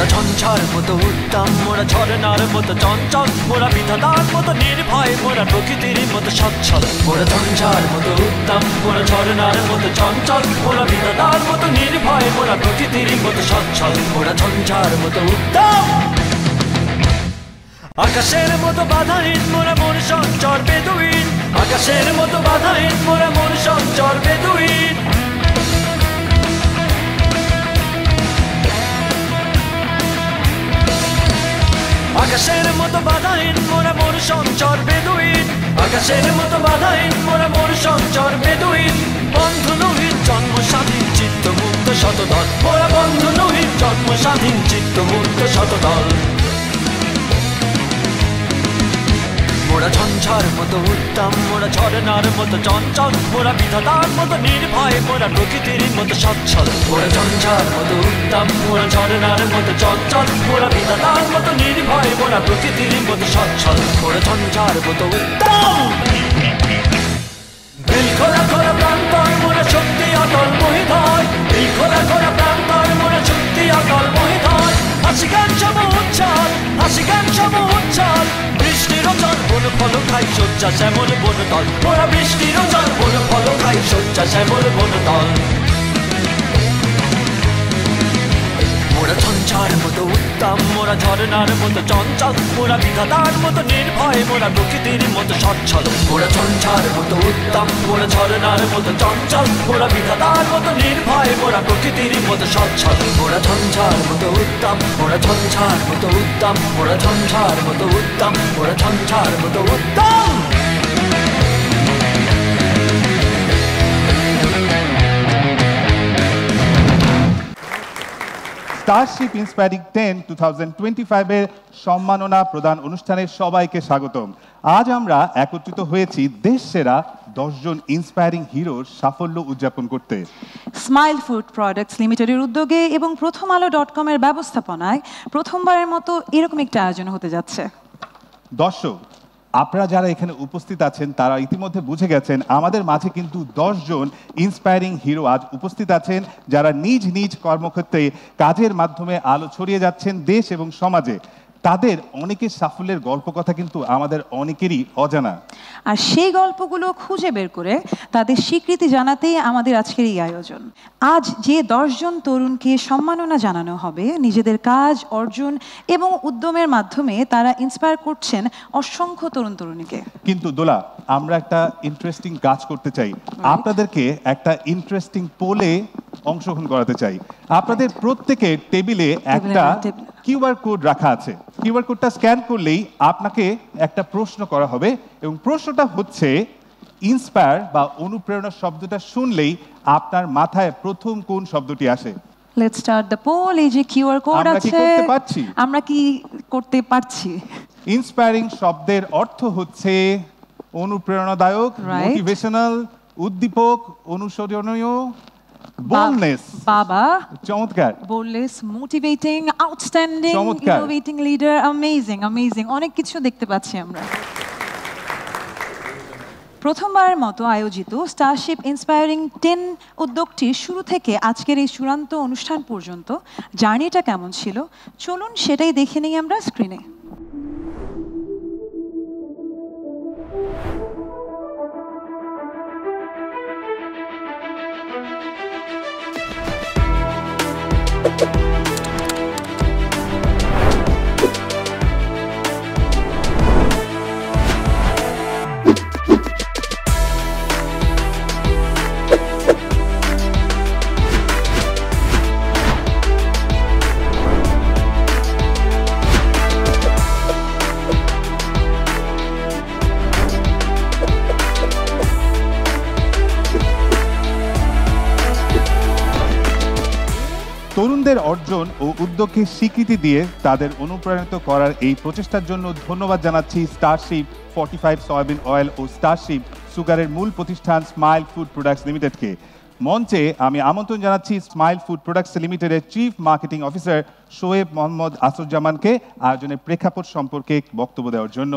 মোরা ঝঞ্ঝার মতো উত্তম, মোরা ঝরনার মতো চঞ্চল, মোরা বিধাতার মতো নির্ভয়, মোরা প্রকৃতির মতো সচ্ছল। মোরা ঝঞ্ঝার মতো উত্তম, মোরা ঝরনার মতো চঞ্চল, মোরা বিধাতার মতো নির্ভয়, মোরা প্রকৃতির মতো সচ্ছল। মোরা ঝঞ্ঝার মতো উত্তম, আকাশের মতো বাধাহীন, মোরা মন সঞ্চর বেদুইন। আকাশের মতো বাধাহীন, মোরা মন সঞ্চর বেদুইন। আকাশের মতো বাধাহীন, মোরা মন সঞ্চর বেদুইন। আকাশের মতো বাধাহীন, মোরা মন সঞ্চর বেদুইন। বন্ধু নহিত জন্ম স্বাধীন, চিত্ত মুক্ত শতদল। মোরা বন্ধু নহিত জন্ম স্বাধীন, চিত্ত মুক্ত শতদল। মোরা ঝঞ্ঝার মতো উত্তম, মোরা ঝরনার মতো চঞ্চল, মোরা বিধাতার মতো নির্ভয়, মোরা প্রকৃতির মতো সচ্ছল। মোরা ঝঞ্ঝার মতো উত্তম, মোরা ঝরনার মতো চঞ্চল, মোরা বিধাতার মতো নির্ভয়, মোরা প্রকৃতির মতো সচ্ছল। মোরা ঝঞ্ঝার মতো উত্তম, দিল খোলা খোলা প্রান্তর, মোরা শক্তি অটল মহিধয়। দিল খোলা খোলা প্রান্তর, মোরা শক্তি অটল মহিধয়। হাসি গান সম উচ্ছল, হাসি গান সম উচ্ছল। বৃষ্টির জল বন ফল খাই, শয্যা শ্যামল বন তল। মোরা বৃষ্টির জল বন ফল খাই, শয্যা শ্যামল বন তল। মোরা ঝঞ্ঝার মতো উত্তম, মোরা ঝরনার মতো চঞ্চল, মোরা বিধাতার মতো নির্ভয়, মোরা প্রকৃতির মতো সচ্ছল। মোরা ঝঞ্ঝার মতো উত্তম, মোরা ঝরনার মতো চঞ্চল, মোরা বিধাতার মতো নির্ভয়, মোরা প্রকৃতির মতো সচ্ছল। মোরা ঝঞ্ঝার মতো উত্তম, মোরা ঝঞ্ঝার মতো উত্তম, মোরা ঝঞ্ঝার মতো উত্তম, মোরা ঝঞ্ঝার মতো উত্তম। স্টারশিপ ইন্সপায়ারিং 10 2025-এর সম্মাননা প্রদান অনুষ্ঠানে সবাইকে স্বাগতম। আজ আমরা একত্রিত হয়েছি দেশ সেরা 10 জন ইন্সপায়ারিং হিরোর সাফল্য উদযাপন করতে। স্মাইল ফুড প্রোডাক্টস লিমিটেডের উদ্যোগে এবং প্রথম আলো.com এর ব্যবস্থাপনায় প্রথমবারের মতো এরকম একটা আয়োজন হতে যাচ্ছে। দর্শক, আপনারা যারা এখানে উপস্থিত আছেন তারা ইতিমধ্যে বুঝে গেছেন আমাদের মাঝে কিন্তু 10 জন ইন্সপায়ারিং হিরো আজ উপস্থিত আছেন, যারা নিজ নিজ কর্মক্ষেত্রে কাজের মাধ্যমে আলো ছড়িয়ে যাচ্ছেন দেশ এবং সমাজে। তাদের অনেকের সাফল্যের গল্প কথা কিন্তু আমাদের অনেকেরই অজানা, আর সেই গল্পগুলো খুঁজে বের করে তাদের স্বীকৃতি জানাতেই আমাদের আজকের এই আয়োজন। আজ যে 10 জন তরুণকে সম্মাননা জানানো হবে, নিজেদের কাজ, অর্জন এবং উদ্যমের মাধ্যমে তারা ইন্সপায়ার করছেন অসংখ্য তরুণ তরুণীকে। কিন্তু দোলা, আমরা একটা ইন্টারেস্টিং কাজ করতে চাই। আপনাদেরকে একটা ইন্টারেস্টিং পোলে অংশগ্রহণ করাতে চাই। আপনাদের প্রত্যেকের টেবিলে একটা কিউআর কোড রাখা আছে। কিউআর কোডটা স্ক্যান করলেই আপনাকে একটা প্রশ্ন করা হবে এবং প্রশ্নটা হচ্ছে, ইন্সপায়ার বা অনুপ্রেরণা শব্দটা শুনলেই আপনার মাথায় প্রথম কোন শব্দটি আসে? Let's start the poll. এই যে কিউআর কোড আছে, আমরা কি করতে পারছি? ইন্সপায়ারিং শব্দের অর্থ হচ্ছে অনুপ্রেরণাদায়ক, মোটিভেশনাল, উদ্দীপক, অনুসরণীয়, boldness, বাবা চমৎকার, boldness, motivating, outstanding, innovating leader, amazing, amazing, অনেক কিছু দেখতে পাচ্ছি আমরা। প্রথমবারের মতো আয়োজিত স্টারশিপ ইন্সপায়ারিং 10 উদ্যোগটি শুরু থেকে আজকের এই চূড়ান্ত অনুষ্ঠান পর্যন্ত জার্নিটা কেমন ছিল, চলুন সেটাই দেখে নেই আমরা স্ক্রিনে। তরুণদের অর্জন ও উদ্যোগকে স্বীকৃতি দিয়ে তাদের অনুপ্রাণিত করার এই প্রচেষ্টার জন্য ধন্যবাদ জানাচ্ছি স্টারশিপ 45 সয়াবিন অয়েল ও স্টারশিপ সুগারের মূল প্রতিষ্ঠান স্মাইল ফুড প্রোডাক্টস লিমিটেডকে। মঞ্চে আমি আমন্ত্রণ জানাচ্ছি স্মাইল ফুড প্রোডাক্টস লিমিটেডের chief marketing officer Shoaib Mohammad আসুজ্জামানকে আয়োজনের প্রেক্ষাপট সম্পর্কে বক্তব্য দেওয়ার জন্য।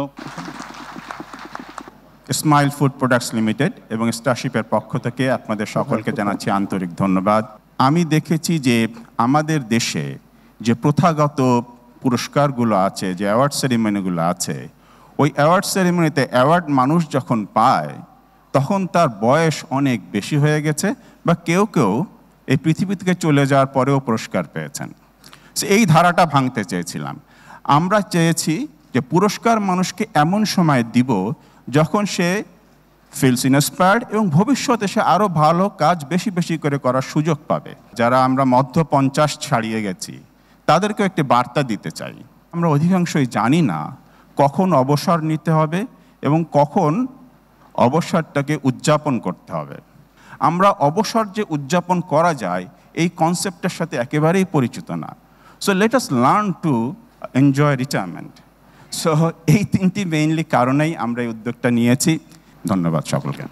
স্মাইল ফুড প্রোডাক্টস লিমিটেড এবং স্টারশিপের পক্ষ থেকে আপনাদের সকলকে জানাচ্ছি আন্তরিক ধন্যবাদ। আমি দেখেছি যে আমাদের দেশে যে প্রথাগত পুরস্কারগুলো আছে, যে অ্যাওয়ার্ড সেরিমনিগুলো আছে, ওই অ্যাওয়ার্ড সেরিমনিতে অ্যাওয়ার্ড মানুষ যখন পায় তখন তার বয়স অনেক বেশি হয়ে গেছে, বা কেউ কেউ এই পৃথিবী থেকে চলে যাওয়ার পরেও পুরস্কার পেয়েছেন। এই ধারাটা ভাঙতে চেয়েছিলাম। আমরা চেয়েছি যে পুরস্কার মানুষকে এমন সময় দিব যখন সে ফিলস ইন্সপায়ার্ড এবং ভবিষ্যতে সে আরও ভালো কাজ বেশি বেশি করে করার সুযোগ পাবে। যারা আমরা মধ্য 50 ছাড়িয়ে গেছি তাদেরকেও একটি বার্তা দিতে চাই। আমরা অধিকাংশই জানি না কখন অবসর নিতে হবে এবং কখন অবসরটাকে উদযাপন করতে হবে। আমরা অবসর যে উদযাপন করা যায় এই কনসেপ্টের সাথে একেবারেই পরিচিত না। So let us learn to enjoy retirement. So এই 3টি মেইনলি কারণেই আমরা এই উদ্যোগটা নিয়েছি। ধন্যবাদ সকলকে।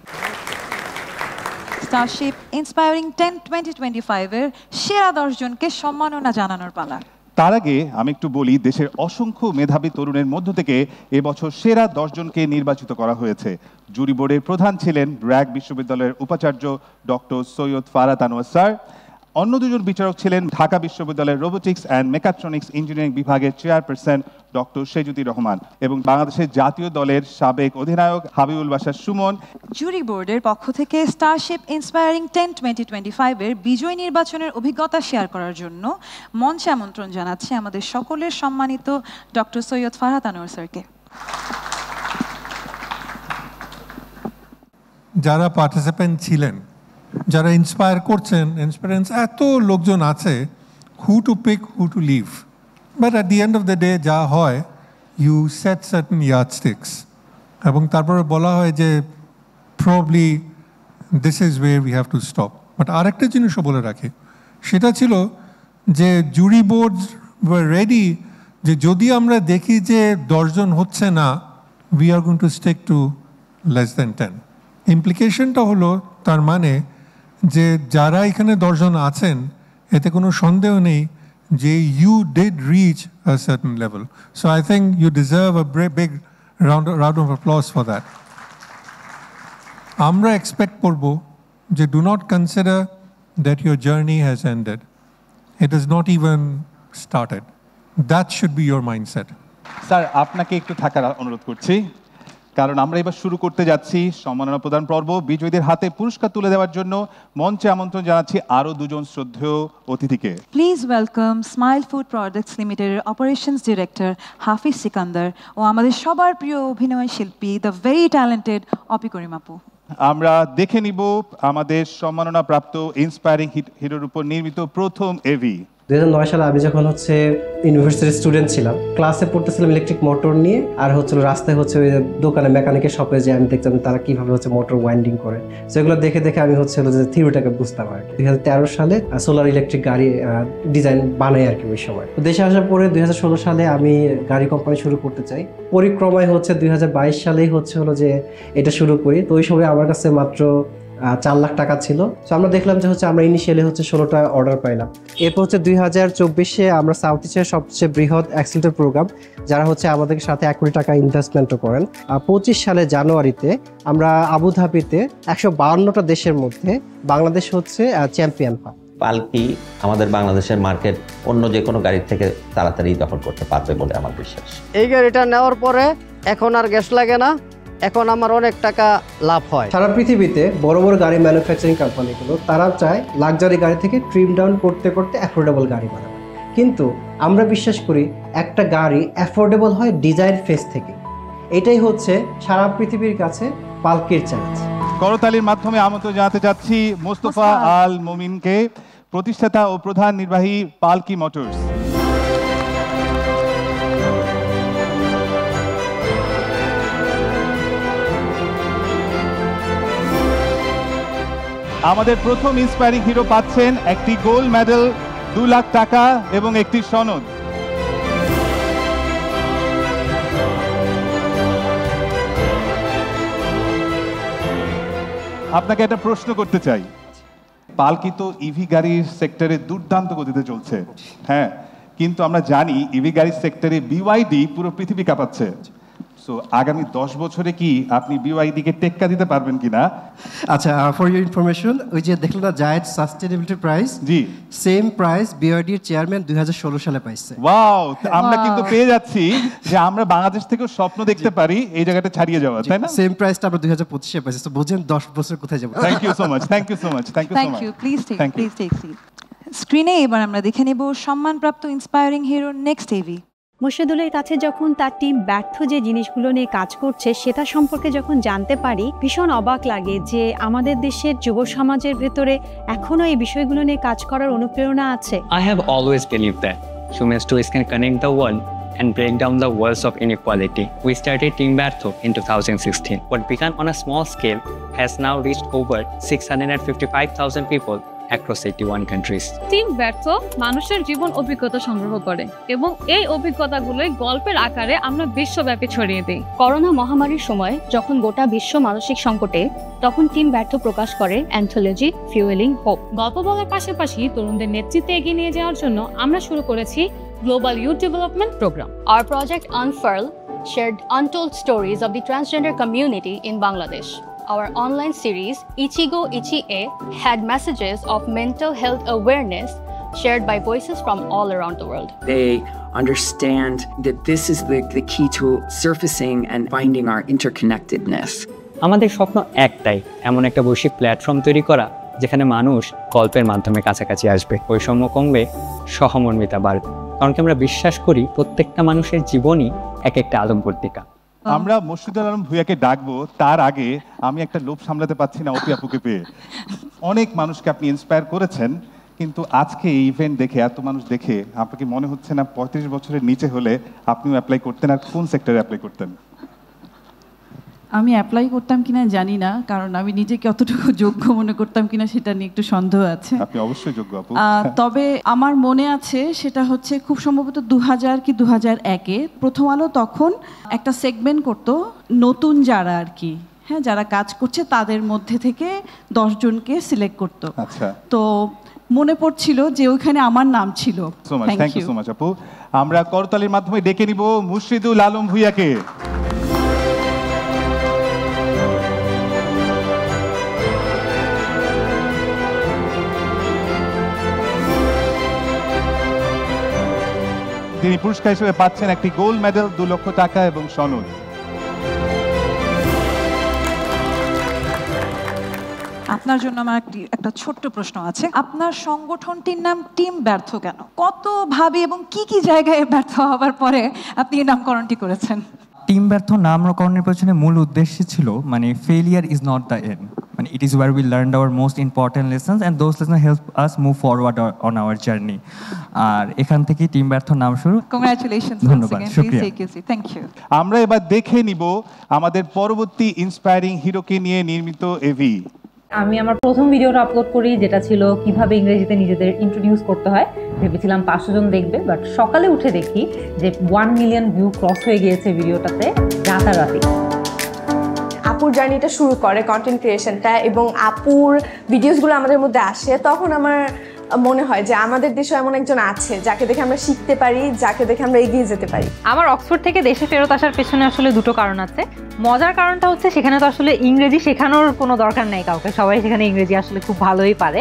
স্টারশিপ ইন্সপায়ারিং 10 2025-এর সেরা 10 জনকে সম্মাননা জানানোর পালা। তার আগে আমি একটু বলি, দেশের অসংখ্য মেধাবী তরুণের মধ্য থেকে এবছর সেরা 10 জনকে নির্বাচিত করা হয়েছে। জুরি বোর্ডের প্রধান ছিলেন ব্র্যাক বিশ্ববিদ্যালয়ের উপাচার্য ডক্টর সৈয়দ ফারাত আনোয়ার স্যার। অন্য 2 জন বিচারক ছিলেন ঢাকা বিশ্ববিদ্যালয়ের রোবোটিক্স অ্যান্ড মেকাট্রনিক্স ইঞ্জিনিয়ারিং বিভাগের চেয়ারপারসন ডক্টর সেজুতি রহমান এবং বাংলাদেশের জাতীয় দলের সাবেক অধিনায়ক হাবিবুল বাশার সুমন। জুরি বোর্ডের পক্ষ থেকে স্টারশিপ ইন্সপায়ারিং 10 2025-এর বিজয় নির্বাচনের অভিজ্ঞতা শেয়ার করার জন্য মঞ্চে আমন্ত্রণ জানাচ্ছি আমাদের সকলের সম্মানিত ডক্টর সৈয়দ ফারাত আনোয়ার স্যারকে। যারা পার্টিসিপেন্ট ছিলেন, যারা ইন্সপায়ার করছেন, ইন্সপিরেন্স এত লোকজন আছে, who to pick, who to leave, but at the end of the day যা হয়, ইউ সেট সার্টেন ইয়ার্ডস্টিক্স এবং তারপরে বলা হয় যে probably this is way we have to stop. But আরেকটা জিনিসও বলে রাখি, সেটা ছিল যে জুরি বোর্ড ওয়ার রেডি যে যদি আমরা দেখি যে 10 জন হচ্ছে না, we are going to stick to less than 10। ইমপ্লিকেশনটা হলো তার মানে যে যারা এখানে 10 জন আছেন এতে কোনো সন্দেহ নেই যে you did reach a certain level. So I think you deserve a big round of applause for that. আমরা এক্সপেক্ট করব যে do not consider that your journey has ended, it is not even started. That should be your mindset. Sir, আপনাকে একটু থাকার অনুরোধ করছি, কারণ আমরা এবার শুরু করতে যাচ্ছি সম্মাননা প্রদান পর্ব। বিজয়ীদের হাতে পুরস্কার তুলে দেওয়ার জন্য মঞ্চে আমন্ত্রণ জানাচ্ছি আরো 2 জন শ্রদ্ধেয় অতিথিকে। Please welcome smile food products লিমিটেডের অপারেশনস ডিরেক্টর হাফিজ সিকান্দার ও আমাদের সবার প্রিয় অভিনয় শিল্পী দ্য ভেরি ট্যালেন্টেড অপি করিম আপু। আমরা দেখে নিব আমাদের সম্মাননা প্রাপ্ত ইন্সপায়ারিং হিরোর উপর নির্মিত প্রথম এভি। 2009 সালে আমি যখন ইউনিভার্সিটির স্টুডেন্ট ছিলাম, ক্লাসে পড়তেছিলাম ইলেকট্রিক মোটর নিয়ে, আর রাস্তায় ওই দোকানে মেকানিকের শপে যে আমি দেখতাম তারা কিভাবে মোটর ওয়াইন্ডিং করে। সেগুলো দেখে দেখে আমি যে থিওরিটাকে বুঝতাম আর কি। 2013 সালে সোলার ইলেকট্রিক গাড়ি ডিজাইন বানাই আর কি ওই সময়। তো দেশে আসার পরে 2016 সালে আমি গাড়ি কোম্পানি শুরু করতে চাই। পরিক্রমায় 2022 সালেই যে এটা শুরু করি। তো ওই সময় আমার কাছে মাত্র 4 লাখ টাকা ছিল। তো আমরা দেখলাম যে আমরা ইনিশিয়ালি 16টা অর্ডার পাইলাম। এরপর 2024-এ আমরা সাউথ ইস্টের সবচেয়ে বৃহৎ অ্যাক্সিলেটর প্রোগ্রাম, যারা আমাদের সাথে 1 কোটি টাকা ইনভেস্টমেন্টও করেন। 25 সালে জানুয়ারিতে আমরা আবুধাবিতে 152টা দেশের মধ্যে বাংলাদেশ চ্যাম্পিয়ন হয়। পালকি আমাদের বাংলাদেশের মার্কেট অন্য যে কোনো গাড়ির থেকে তাড়াতাড়ি দখল করতে পারবে বলে আমার বিশ্বাস। এই গাড়িটা নেওয়ার পরে এখন আর গ্যাস লাগে না, এখন আমার অনেক টাকা লাভ হয়। সারা পৃথিবীতে বড় বড় গাড়ি ম্যানুফ্যাকচারিং কোম্পানিগুলো তারা চায় লাক্সারি গাড়ি থেকে ট্রিম ডাউন করতে করতে অ্যাফোর্ডেবল গাড়ি বানাবে, কিন্তু আমরা বিশ্বাস করি একটা গাড়ি অ্যাফোর্ডেবল হয় ডিজাইন ফেজ থেকে। এটাই সারা পৃথিবীর কাছে পালকির চ্যালেঞ্জ। করতালির মাধ্যমে আমন্ত্রণ জানাতে চাচ্ছি মোস্তফা আল মুমিনকে, প্রতিষ্ঠাতা ও প্রধান নির্বাহী পালকি মোটরস। আমাদের প্রথম ইন্সপায়ারিং হিরো পাচ্ছেন একটি গোল্ড মেডেল, 2 লাখ টাকা এবং একটি সনদ। আপনাকে একটা প্রশ্ন করতে চাই, পালকি তো ইভি গাড়ির সেক্টরে দুর্দান্ত গতিতে চলছে, হ্যাঁ, কিন্তু আমরা জানি ইভি গাড়ির সেক্টরে বিওয়াইডি পুরো পৃথিবী কাঁপাচ্ছে। সো আগামী 10 বছরে কি আপনি BYD কে টেক্কা দিতে পারবেন কিনা? আচ্ছা, ফর ইউর ইনফরমেশন, ওই যে দেখলেন না জায়েন্ট সাস্টেনেবিলিটি প্রাইজ, জি সেম প্রাইজ BYD এর চেয়ারম্যান 2016 সালে পাইছে। ওয়াও, আমরা কিন্তু পেয়ে যাচ্ছি যে আমরা বাংলাদেশ থেকেও স্বপ্ন দেখতে পারি এই জায়গাটা ছাড়িয়ে যাওয়া, তাই না? সেম প্রাইসটা আমরা 2025 এ পাইছি। তো বুঝেন 10 বছর কোথায় যাব। Thank you so much, thank you so much, thank you so thank much. You, please take Thank you. Please take seat. স্ক্রিনে এবার আমরা দেখে নেব সম্মানপ্রাপ্ত ইন্সপায়ারিং হিরো নেক্সট এভি। মোর্শেদুলের কাছে যখন তার টিম ব্যর্থ যে জিনিসগুলো নিয়ে কাজ করছে সেটা সম্পর্কে যখন জানতে পারি, ভীষণ অবাক লাগে যে আমাদের দেশের যুব সমাজের ভেতরে এখনো এই বিষয়গুলো নিয়ে কাজ করার অনুপ্রেরণা আছে। I have always believed that human stories can connect the world and break down the walls of inequality. We started Team Bertho in 2016. What began on a small scale has now reached over 655,000 people across 81 countries. Team ব্যর্থ মানুষের জীবন অভিজ্ঞতা সংগ্রহ করে এবং এই অভিজ্ঞতাগুলোই গল্পের আকারে আমরা বিশ্বব্যাপী ছড়িয়ে দিই। করোনা মহামারীর সময় যখন গোটা বিশ্ব মানসিক সংকটে, তখন টিম ব্যর্থ প্রকাশ করে অ্যান্থোলজি ফিউয়েলিং হোপ। গল্প বলার পাশাপাশি তরুণদের নেতৃত্বে এগিয়ে নিয়ে যাওয়ার জন্য আমরা শুরু করেছি global youth development program. Our project Unfurl shared untold stories of the transgender community in Bangladesh. Our online series Ichigo Ichie had messages of mental health awareness shared by voices from all around the world. They understand that this is the key to surfacing and finding our interconnectedness. আমাদের স্বপ্ন একটাই, এমন একটা বৈশ্বিক platform তৈরি করা যেখানে মানুষ গল্পের মাধ্যমে কাছাকাছি আসবে, বৈষম্য কমবে, সহমর্মিতা বাড়বে। কারণ কি আমরা বিশ্বাস করি প্রত্যেকটা মানুষের জীবনই এক একটা আলোকবর্তিকা। আমরা মোর্শেদুল আলম ভূঁইয়াকে ডাকবো, তার আগে আমি একটা লোভ সামলাতে পারছি না অপি আপুকে পেয়ে। অনেক মানুষকে আপনি ইন্সপায়ার করেছেন, কিন্তু আজকে এই ইভেন্ট দেখে, এত মানুষ দেখে আপনাকে মনে হচ্ছে না 35 বছরের নিচে হলে আপনিও অ্যাপ্লাই করতেন? আর কোন সেক্টরে অ্যাপ্লাই করতেন? আমি অ্যাপ্লাই করতাম কিনা জানি না, কারণ আমি নিজেকে অতটুকু যোগ্য মনে করতাম কিনা সেটা নিয়ে একটু সন্দেহ আছে। আপনি অবশ্যই যোগ্য আপু। তবে আমার মনে আছে সেটা হচ্ছে খুব সম্ভবত 2000 কি 2001-এ প্রথম আলো তখন একটা সেগমেন্ট করতো নতুন যারা আর কি, হ্যাঁ, যারা কাজ করছে তাদের মধ্যে থেকে 10 জনকে সিলেক্ট করতো। আচ্ছা, তো মনে পড়ছিল যে ওইখানে আমার নাম ছিল। থ্যাংক ইউ সো মাচ আপু। আমরা করতালির মাধ্যমে ডেকে নিব মোর্শেদুল আলম ভূঁইয়াকে। তিনি পুরস্কার হিসেবে পাচ্ছেন একটি গোল্ড মেডেল, 2 লক্ষ টাকা এবং সনদ। আপনার জন্য আমার একটা ছোট্ট প্রশ্ন আছে। আপনার সংগঠনটির নাম টিম ব্যর্থ কেন? কত ভাবে এবং কি কি জায়গায় ব্যর্থ হওয়ার পরে আপনি এই নামকরণটি করেছেন? টিম ব্যর্থ নামকরণের পেছনে মূল উদ্দেশ্য ছিল মানে failure is not the end, মানে it is where we learned our most important lessons and those lessons help us move forward on our journey. আর এখান থেকে টিম ব্যর্থ নাম শুরু। কংগ্রাচুলেশনস, ধন্যবাদ, শুকরিয়া। Thank you. আমরা এবার দেখে নিব আমাদের পরবর্তী ইন্সপায়ারিং হিরোকে নিয়ে নির্মিত এভি। আমি আমার প্রথম ভিডিওটা আপলোড করি, যেটা ছিল কিভাবে ইংরেজিতে নিজেদের ইন্ট্রোডিউস করতে হয়। ভেবেছিলাম 500 জন দেখবে, বাট সকালে উঠে দেখি যে 1 মিলিয়ন ভিউ ক্রস হয়ে গিয়েছে ভিডিওটাতে রাতারাতি। আপুর জার্নিটা শুরু করে কন্টেন্ট ক্রিয়েশনটা, এবং আপুর ভিডিওসগুলো আমাদের মধ্যে আসে, তখন আমার মনে হয় যে আমাদের দেশে এমন একজন আছে যাকে দেখে আমরা শিখতে পারি, যাকে দেখে আমরা এগিয়ে যেতে পারি। আমার অক্সফোর্ড থেকে দেশে ফেরত আসার পেছনে আসলে দুটো কারণ আছে। মজার কারণটা হচ্ছে সেখানে তো আসলে ইংরেজি শেখানোর কোনো দরকার নেই কাউকে, সবাই সেখানে ইংরেজি আসলে খুব ভালোই পারে।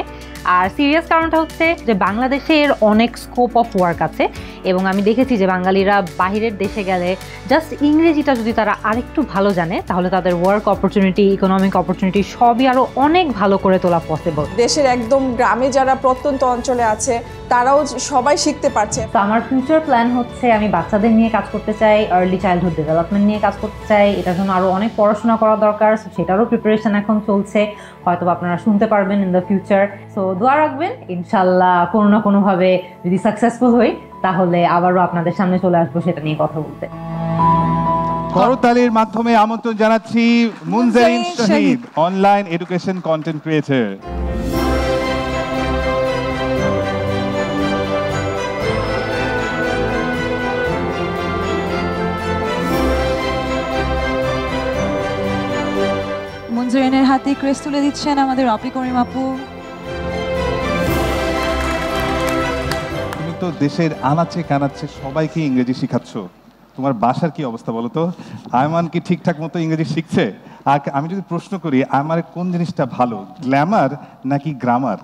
আর সিরিয়াস কারণটা হচ্ছে যে বাংলাদেশের অনেক স্কোপ অফ ওয়ার্ক আছে, এবং আমি দেখেছি যে বাঙালিরা বাহিরের দেশে গেলে জাস্ট ইংরেজিটা যদি তারা আরেকটু ভালো জানে তাহলে তাদের ওয়ার্ক অপরচুনিটি, ইকোনমিক অপরচুনিটি সবই আরও অনেক ভালো করে তোলা পসিবল। দেশের একদম গ্রামে যারা প্রত্যন্ত অঞ্চলে আছে তারাও সবাই শিখতে পারছে। তো আমার ফিউচার প্ল্যান হচ্ছে আমি বাচ্চাদের নিয়ে কাজ করতে চাই, আর্লি চাইল্ডহুড ডেভেলপমেন্ট নিয়ে কাজ করতে চাই। এটার জন্য আরও অনেক পড়াশোনা করা দরকার, সেটারও প্রিপারেশন এখন চলছে, হয়তো আপনারা শুনতে পারবেন ইন দ্য ফিউচার। সো দোয়া রাখবেন, ইনশাল্লাহ কোনো না কোনোভাবে যদি সাকসেসফুল হই তাহলে আবারও আপনাদের সামনে চলে আসবো সেটা নিয়ে কথা বলতে। করতালির মাধ্যমে আমন্ত্রণ জানাচ্ছি মুনজারিন শহীদ, অনলাইন এডুকেশন কন্টেন্ট ক্রিয়েটর। মুনজারিনের হাতে ক্রেস্ট তুলে দিচ্ছেন আমাদের অপি করিম আপু। তুমি তো দেশের আনাচে কানাচে সবাইকে ইংরেজি শেখাচ্ছ, তোমার বাসার কি অবস্থা বলো তো? আয়মান কি ঠিকঠাক মতো ইংরেজি শিখছে? আর আমি যদি প্রশ্ন করি, আমার কোন জিনিসটা ভালো, গ্ল্যামার নাকি গ্রামার?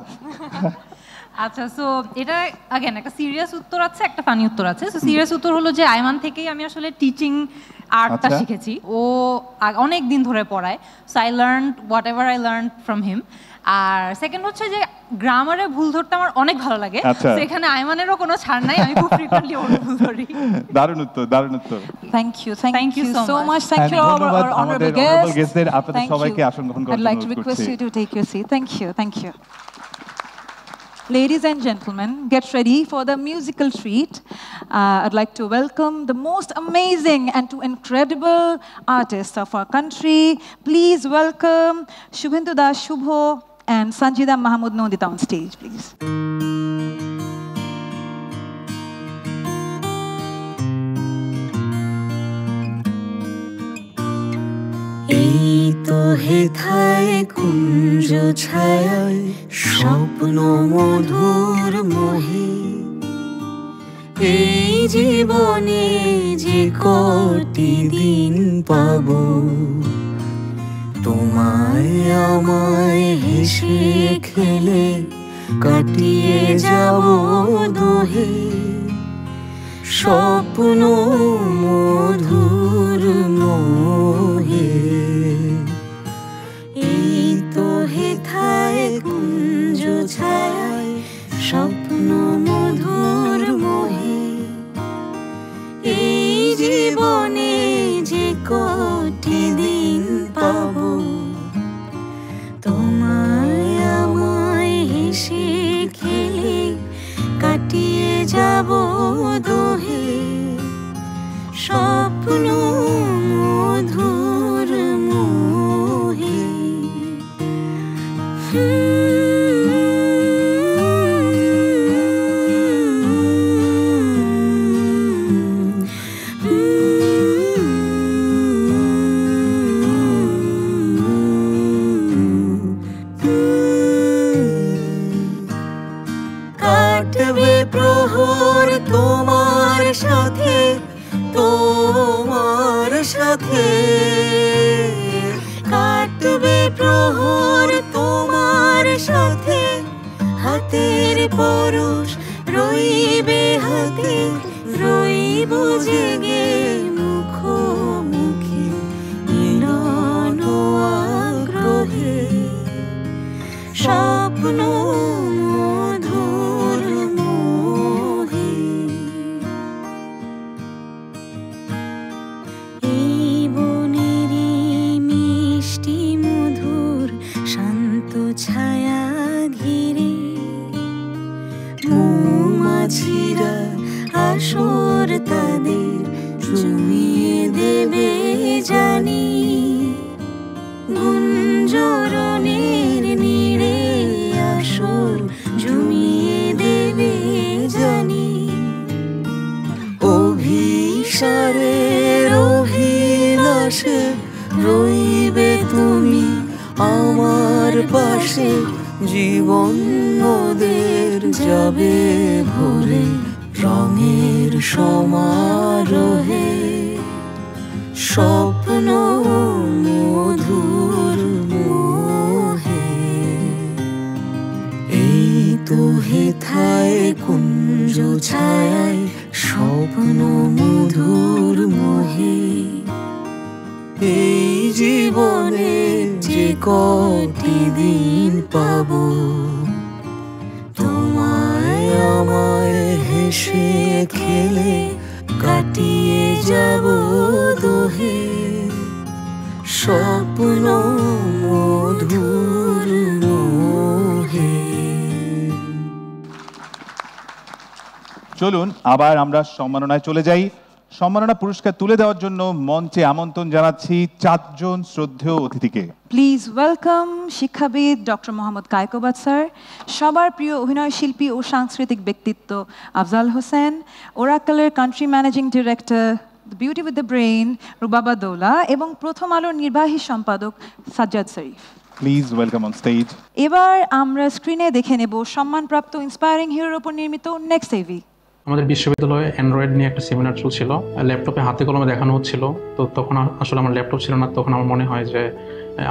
আচ্ছা, সো এটা अगेन একটা সিরিয়াস উত্তর আছে, একটা ফানি উত্তর আছে। সো সিরিয়াস উত্তর হলো যে আয়মান থেকেই আমি আসলে টিচিং আর্টটা শিখেছি। ও অনেক দিন ধরে পড়ায়, so I learned what I learned from him. আর সেকেন্ড হচ্ছে যে গ্রামারে ভুল ধরতে আমার অনেক ভালো লাগে, সেখানে আয়মানেরও কোনো ছাড় নাই, আমি খুব ফ্রিকোয়েন্টলি ওর ভুল ধরি। দারুণ উত্তর, দারুণ উত্তর। Thank you so much. Thank you ধন্যবাদ আমাদের অনারেবল গেস্টদের। আপনাদের সবাইকে আসন গ্রহণ করার জন্য I'd like to request you to take your seat. Thank you. Ladies and gentlemen, get ready for the musical treat. I'd like to welcome the most amazing and incredible artists of our country. Please welcome Shubhendu Das Shubho and Sanjida Mahmood Nondita on stage, please. এই তো হেথায় কুঞ্জ ছায়ায় স্বপ্ন মধুর মোহে, এই জীবনে যে কটি দিন পাব, তোমায় আমায় হেসে খেলে কাটিয়ে যাব দোহে, স্বপ্ন মধুর মোহে। এই তো হেথায় কুঞ্জ ছায়ায় স্বপ্ন মধুর মোহে, এই জীবনে যে কটি দিন পাব, তোমায় আমায় হেসে খেলে কাটিয়ে যাব দোহে, স্বপ্ন মধুর মোহে। কাটবে প্রহর তোমার সাথে, তোমার সাথে কাটবে প্রহর তোমার সাথে, হাতের পরশ রইবে হাতে, রইব জেগে মুখোমুখি মিলন আগ্রহে, স্বপ্ন মধুর মোহে। এই বনেরই মিষ্টি মধুর শান্ত ছায়া ঘিরে, মৌমাছিরা আসর তাদের জমিয়ে দেবে জানি, গুঞ্জরণের নীড়ে আসর জমিয়ে দেবে জানি, অভিসারের অভিলাষে রইবে তুমি আমার পাশে, জীবন মোদের যাবে ভরে রঙের সমারোহে, স্বপ্ন মধুর মোহে। এই তো হেথায় কুঞ্জ ছায়ায় স্বপ্ন মধুর মোহে, এই জীবনে যে কটি দিন পাব, তোমায় আমায় হেসে খেলে কাটিয়ে যাব দোহে, স্বপ্ন মধুর মোহে। চলুন আবার আমরা সম্মাননায় চলে যাই। সম্মাননা পুরস্কার তুলে দেওয়ার জন্য মঞ্চে আমন্ত্রণ জানাচ্ছি 4 জন শ্রদ্ধেয় অতিথিকে। প্লিজ ওয়েলকাম শিক্ষাবিদ ডক্টর মোহাম্মদ কায়কোবাদ স্যার, সবার প্রিয় অভিনয় শিল্পী ও সাংস্কৃতিক ব্যক্তিত্ব আফজাল হোসেন, ওরাকলের country managing director the beauty with the brain Rubaba Dowla এবং প্রথম আলোর নির্বাহী সম্পাদক Sajjad Sharif. Please welcome on stage. এবার আমরা স্ক্রিনে দেখে নেব সম্মানপ্রাপ্ত ইন্সপায়ারিং হিরোর উপর নির্মিত নেক্সট এভি। আমাদের বিশ্ববিদ্যালয়ে অ্যান্ড্রয়েড নিয়ে একটা সেমিনার চলছিল, ল্যাপটপে হাতে কলমে দেখানো হচ্ছিল। তো তখন আসলে আমার ল্যাপটপ ছিল না, তখন আমার মনে হয় যে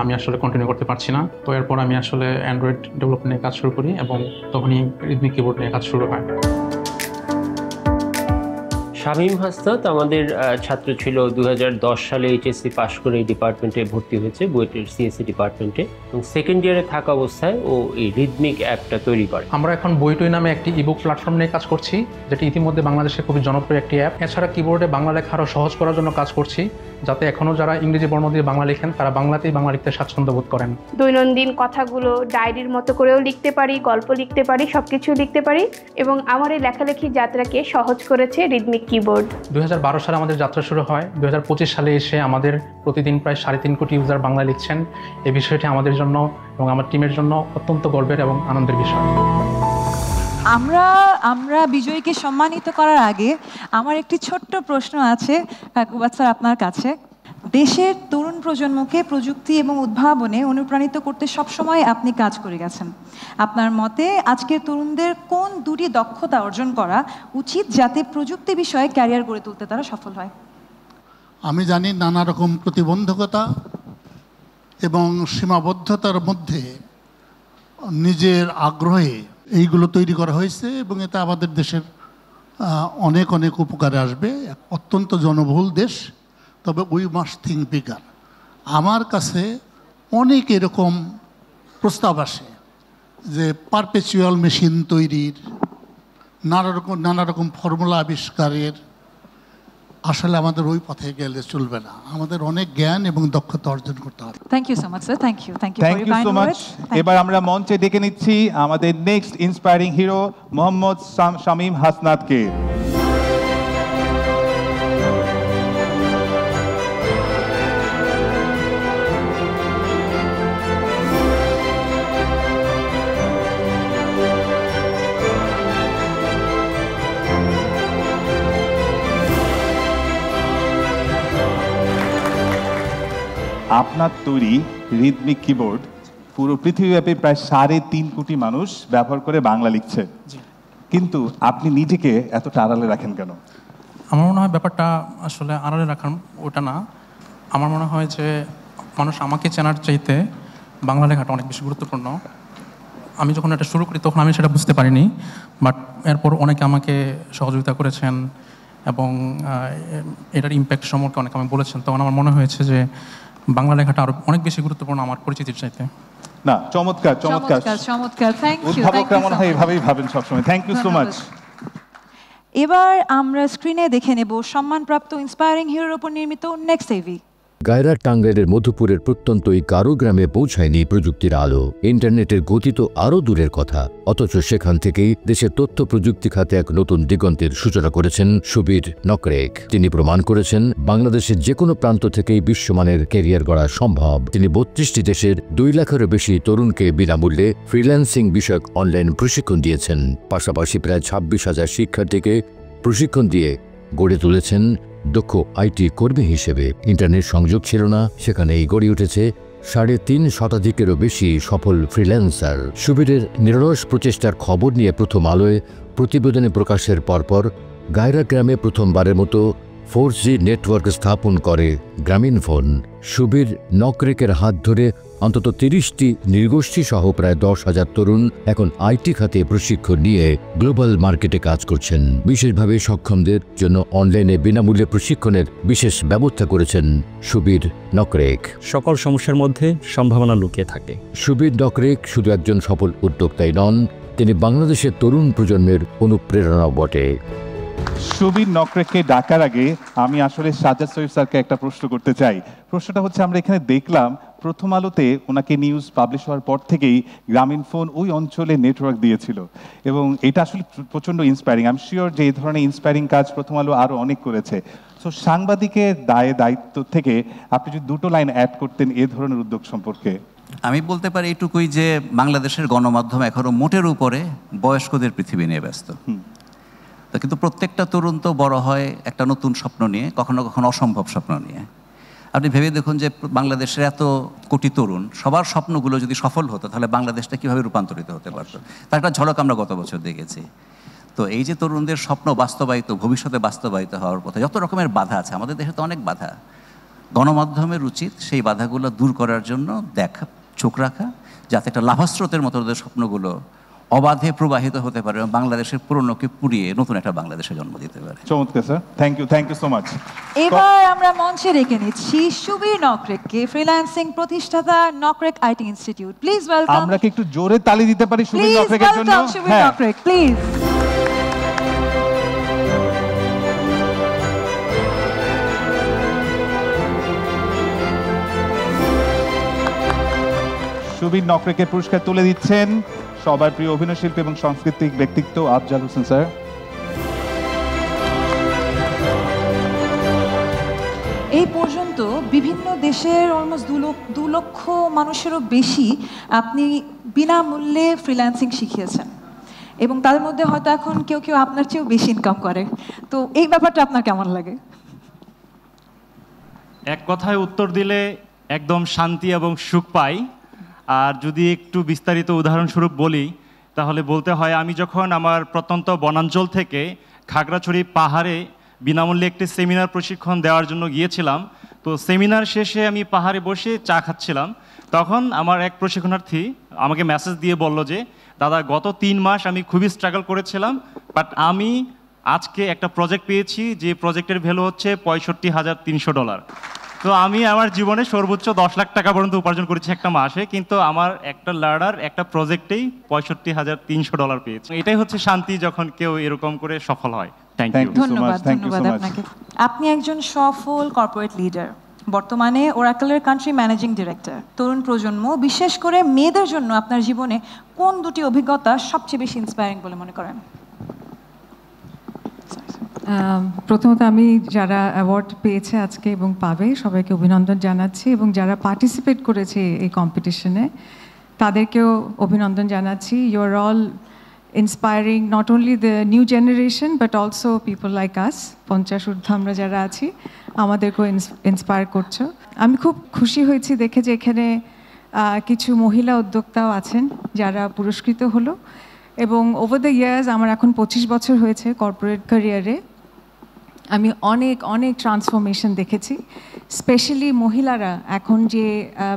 আমি আসলে কন্টিনিউ করতে পারছি না। তো এরপর আমি আসলে অ্যান্ড্রয়েড ডেভেলপমেন্ট নিয়ে কাজ শুরু করি এবং তখনই রিদমিক কিবোর্ড নিয়ে কাজ শুরু হয়। শামীম হাসনাত আমাদের ছাত্র ছিল। 2010 সালে এইচএসসি পাশ করে এই ডিপার্টমেন্টে ভর্তি হয়েছে, বুয়েটের সিএসসি ডিপার্টমেন্টে, এবং সেকেন্ড ইয়ারে থাকা অবস্থায় ও এই রিদমিক অ্যাপটা তৈরি করে। আমরা এখন বইটই নামে একটি ইবুক প্ল্যাটফর্ম নিয়ে কাজ করছি, যেটি ইতিমধ্যে বাংলাদেশে খুবই জনপ্রিয় একটি অ্যাপ। এছাড়া কিবোর্ডে বাংলা লেখা আরও সহজ করার জন্য কাজ করছি, যাতে এখনও যারা ইংরেজি বর্ণ দিয়ে বাংলা লেখেন তারা বাংলাতেই বাংলা লিখতে স্বাচ্ছন্দ্য বোধ করেন। দৈনন্দিন কথাগুলো ডায়েরির মতো করেও লিখতে পারি, গল্প লিখতে পারি, সবকিছু লিখতে পারি, এবং আমার এই লেখালেখির যাত্রাকে সহজ করেছে রিদমিক কিবোর্ড। 2012 সালে আমাদের যাত্রা শুরু হয়। 2025 সালে এসে আমাদের প্রতিদিন প্রায় 3.5 কোটি ইউজার বাংলা লিখছেন। এই বিষয়টি আমাদের জন্য এবং আমার টিমের জন্য অত্যন্ত গর্বের এবং আনন্দের বিষয়। আমরা বিজয়ীকে সম্মানিত করার আগে আমার একটি ছোট্ট প্রশ্ন আছে কুবাত স্যার আপনার কাছে। দেশের তরুণ প্রজন্মকে প্রযুক্তি এবং উদ্ভাবনে অনুপ্রাণিত করতে সবসময় আপনি কাজ করে গেছেন। আপনার মতে আজকের তরুণদের কোন দুটি দক্ষতা অর্জন করা উচিত যাতে প্রযুক্তি বিষয়ে ক্যারিয়ার গড়ে তুলতে তারা সফল হয়? আমি জানি নানা রকম প্রতিবন্ধকতা এবং সীমাবদ্ধতার মধ্যে নিজের আগ্রহে এইগুলো তৈরি করা হয়েছে এবং এতে আমাদের দেশের অনেক অনেক উপকারে আসবে। অত্যন্ত জনবহুল দেশ, তবে উই মাস্ট থিঙ্ক বিগার। আমার কাছে অনেক এরকম প্রস্তাব আসে যে পারপেচুয়াল মেশিন তৈরির, নানা রকম ফর্মুলা আবিষ্কারের। আসলে আমাদের ওই পথে গেলে চলবে না, আমাদের অনেক জ্ঞান এবং দক্ষতা অর্জন করতে হবে। Thank you so much sir, thank you so much. এবার আমরা মঞ্চে ডেকে নিচ্ছি আমাদের next inspiring hero Mohammad Shamim হাসনাতকে। আপনার তৈরি রিদমিক কিবোর্ড পুরো পৃথিবীব্যাপী প্রায় 3.5 কোটি মানুষ ব্যবহার করে বাংলা লিখছে, কিন্তু আপনি নিজেকে এতটা আড়ালে রাখেন কেন? আমার মনে হয় ব্যাপারটা আসলে আড়ালে রাখার ওটা না। আমার মনে হয় যে মানুষ আমাকে চেনার চাইতে বাংলা লেখাটা অনেক বেশি গুরুত্বপূর্ণ। আমি যখন এটা শুরু করি তখন আমি সেটা বুঝতে পারিনি, বাট এরপর অনেকে আমাকে সহযোগিতা করেছেন এবং এটার ইম্প্যাক্ট সম্পর্কে অনেকে আমি বলেছেন। তখন আমার মনে হয়েছে যে বাংলা লেখাটা আরো অনেক বেশি গুরুত্বপূর্ণ আমার পরিচিতির চাইতে। না, চমৎকার চমৎকার চমৎকার, থ্যাংক ইউ। উদ্ভাবকরা মনে হয় এভাবেই ভাবেন সবসময়। Thank you so much. এবার আমরা স্ক্রিনে দেখে নেব সম্মানপ্রাপ্ত ইন্সপায়ারিং হিরোর উপর নির্মিত নেক্সট এভি। গায়রা টাঙ্গাইলের মধুপুরের প্রত্যন্ত এই কারো গ্রামে পৌঁছায়নি প্রযুক্তির আলো। ইন্টারনেটের গতি তো আরও দূরের কথা, অথচ সেখান থেকেই দেশের তথ্য প্রযুক্তি খাতে এক নতুন দিগন্তের সূচনা করেছেন সুবীর নকরেক। তিনি প্রমাণ করেছেন বাংলাদেশের যে কোনো প্রান্ত থেকেই বিশ্বমানের ক্যারিয়ার গড়া সম্ভব। তিনি 32টি দেশের 2 লাখেরও বেশি তরুণকে বিনামূল্যে ফ্রিল্যান্সিং বিষয়ক অনলাইন প্রশিক্ষণ দিয়েছেন। পাশাপাশি প্রায় 26,000 শিক্ষার্থীকে প্রশিক্ষণ দিয়ে গড়ে তুলেছেন দক্ষ আইটি কর্মী হিসেবে। ইন্টারনেট সংযোগ ছিল না, সেখানেই গড়ে উঠেছে 3.5 শতাধিকেরও বেশি সফল ফ্রিল্যান্সার। সুবীরের নিরলস প্রচেষ্টার খবর নিয়ে প্রথম আলোয় প্রতিবেদনে প্রকাশের পরপর গায়রা গ্রামে প্রথমবারের মতো 4G নেটওয়ার্ক স্থাপন করে গ্রামীণফোন। সুবীর নকরেকের হাত ধরে অন্তত 30টি নৃগোষ্ঠী সহ প্রায় 10,000 তরুণ এখন আইটি খাতে প্রশিক্ষণ নিয়ে গ্লোবাল মার্কেটে কাজ করছেন। বিশেষভাবে সক্ষমদের জন্য অনলাইনে বিনামূল্যে প্রশিক্ষণের বিশেষ ব্যবস্থা করেছেন সুবীর নকরেক। সকল সমস্যার মধ্যে সম্ভাবনা লুকিয়ে থাকে। সুবীর নকরেক শুধু একজন সফল উদ্যোক্তাই নন, তিনি বাংলাদেশের তরুণ প্রজন্মের অনুপ্রেরণাও বটে। সুবীর নকরেককে ডাকার আগে আমি আসলে সাজ্জাদ শরীফ স্যারকে একটা প্রশ্ন করতে চাই। প্রশ্নটা হচ্ছে, আমরা এখানে দেখলাম প্রথম আলোতে ওনাকে নিউজ পাবলিশ হওয়ার পর থেকেই গ্রামীণফোন ওই অঞ্চলে নেটওয়ার্ক দিয়েছিল এবং এটা আসলে প্রচণ্ড ইন্সপায়ারিং। আমি শিওর যে এই ধরনের ইন্সপায়ারিং কাজ প্রথম আলো আরও অনেক করেছে। সো সাংবাদিকের দায়িত্ব থেকে আপনি যদি 2টো লাইন অ্যাড করতেন এ ধরনের উদ্যোগ সম্পর্কে। আমি বলতে পারি এটুকুই যে বাংলাদেশের গণমাধ্যম এখনও মোটের উপরে বয়স্কদের পৃথিবী নিয়ে ব্যস্ত। তো কিন্তু প্রত্যেকটা তরুণ তো বড় হয় একটা নতুন স্বপ্ন নিয়ে, কখনো কখনো অসম্ভব স্বপ্ন নিয়ে। আপনি ভেবে দেখুন যে বাংলাদেশের এত কোটি তরুণ, সবার স্বপ্নগুলো যদি সফল হতো তাহলে বাংলাদেশটা কীভাবে রূপান্তরিত হতে পারত, তার একটা ঝলক আমরা গত বছর দেখেছি। তো এই যে তরুণদের স্বপ্ন বাস্তবায়িত, ভবিষ্যতে বাস্তবায়িত হওয়ার পথে যত রকমের বাধা আছে, আমাদের দেশে তো অনেক বাধা, গণমাধ্যমের উচিত সেই বাধাগুলো দূর করার জন্য দেখা, চোখ রাখা, যাতে একটা লাভাস্রোতের মতো ওদের স্বপ্নগুলো অবাধে প্রবাহিত হতে পারে এবং বাংলাদেশের পুরনোকে পুড়িয়ে নতুন একটা বাংলাদেশে জন্ম দিতে পারে। চমৎকার sir, thank you so much. এবার আমরা মঞ্চে রেখে নিচ্ছি সুবীর নকরেককে, ফ্রিল্যান্সিং প্রতিষ্ঠাতা Nokrek IT institute. Please welcome. আমরা কি একটু জোরে তালি দিতে পারি সুবীর নকরেকের জন্য? সুবীর নকরেক প্লিজ। সুবীর নকরেকের পুরস্কার তুলে দিচ্ছেন সবার প্রিয় অভিনয়শিল্পী এবং সাংস্কৃতিক ব্যক্তিত্ব আফজাল হোসেন স্যার। এই পর্যন্ত বিভিন্ন দেশের অলমোস্ট 2 লক্ষ মানুষেরও বেশি আপনি বিনামূল্যে ফ্রিল্যান্সিং শিখিয়েছেন, এবং তাদের মধ্যে হয়তো এখন কেউ কেউ আপনার চেয়েও বেশি ইনকাম করে। তো এই ব্যাপারটা আপনার কেমন লাগে? এক কথায় উত্তর দিলে একদম শান্তি এবং সুখ পাই। আর যদি একটু বিস্তারিত উদাহরণস্বরূপ বলি, তাহলে বলতে হয় আমি যখন আমার প্রত্যন্ত বনাঞ্চল থেকে খাগড়াছড়ি পাহাড়ে বিনামূল্যে একটি সেমিনার প্রশিক্ষণ দেওয়ার জন্য গিয়েছিলাম। তো সেমিনার শেষে আমি পাহাড়ে বসে চা খাচ্ছিলাম, তখন আমার এক প্রশিক্ষণার্থী আমাকে মেসেজ দিয়ে বলল যে দাদা, গত 3 মাস আমি খুবই স্ট্রাগল করেছিলাম, বাট আমি আজকে একটা প্রজেক্ট পেয়েছি যে প্রজেক্টের ভ্যালু হচ্ছে $65,300। তো আমি আমার জীবনে সর্বোচ্চ 10 লাখ টাকা পর্যন্ত উপার্জন করেছি একটা মাসে, কিন্তু আমার একটা লার্নার একটা প্রজেক্টেই $65,300 পেয়েছে। এটাই হচ্ছে শান্তি, যখন কেউ এরকম করে সফল হয়। Thank you. ধন্যবাদ আপনাকে। আপনি একজন সফল কর্পোরেট লিডার, বর্তমানে ওরাকলের কান্ট্রি ম্যানেজিং ডিরেক্টর। তরুণ প্রজন্ম, বিশেষ করে মেয়েদের জন্য আপনার জীবনে কোন 2টি অভিজ্ঞতা সবচেয়ে বেশি ইন্সপায়ারিং বলে মনে করেন? প্রথমত আমি যারা অ্যাওয়ার্ড পেয়েছে আজকে এবং পাবে সবাইকে অভিনন্দন জানাচ্ছি, এবং যারা পার্টিসিপেট করেছে এই কম্পিটিশনে তাদেরকেও অভিনন্দন জানাচ্ছি। You are all inspiring not only the new generation but also people like us, 50 ঊর্ধ্ব আমরা যারা আছি, আমাদেরকেও ইন্সপায়ার করছো। আমি খুব খুশি হয়েছি দেখে যে এখানে কিছু মহিলা উদ্যোক্তাও আছেন যারা পুরস্কৃত হলো, এবং ওভার দ্য ইয়ার্স আমার এখন 25 বছর হয়েছে কর্পোরেট ক্যারিয়ারে। আমি অনেক ট্রান্সফরমেশন দেখেছি, স্পেশালি মহিলারা এখন যে